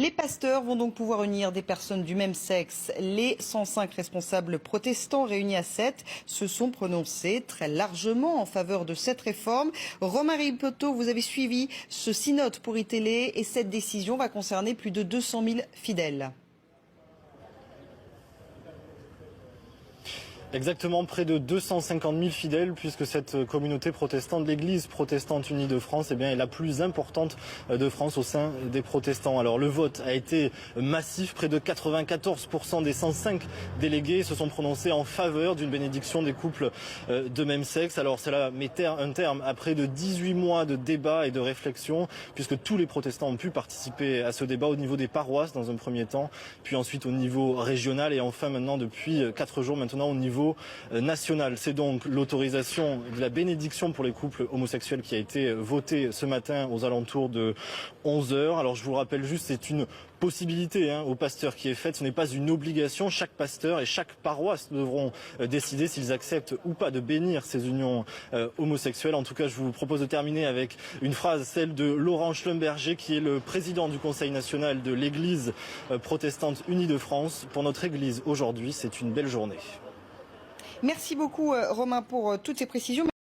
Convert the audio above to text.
Les pasteurs vont donc pouvoir unir des personnes du même sexe. Les 105 responsables protestants réunis à 7 se sont prononcés très largement en faveur de cette réforme. Romain Poteau, vous avez suivi ce synode pour iTélé et cette décision va concerner plus de 200 000 fidèles. Exactement, près de 250 000 fidèles, puisque cette communauté protestante, l'Église protestante unie de France, est la plus importante de France au sein des protestants. Alors le vote a été massif, près de 94% des 105 délégués se sont prononcés en faveur d'une bénédiction des couples de même sexe. Alors cela met un terme à près de 18 mois de débat et de réflexion, puisque tous les protestants ont pu participer à ce débat au niveau des paroisses dans un premier temps, puis ensuite au niveau régional et enfin maintenant depuis 4 jours maintenant au niveau national. C'est donc l'autorisation de la bénédiction pour les couples homosexuels qui a été votée ce matin aux alentours de 11 h. Alors je vous le rappelle juste, c'est une possibilité aux pasteurs qui est faite, ce n'est pas une obligation. Chaque pasteur et chaque paroisse devront décider s'ils acceptent ou pas de bénir ces unions homosexuelles. En tout cas, je vous propose de terminer avec une phrase, celle de Laurent Schlumberger, qui est le président du Conseil national de l'Église protestante unie de France. Pour notre Église aujourd'hui, c'est une belle journée. Merci beaucoup Romain pour toutes ces précisions.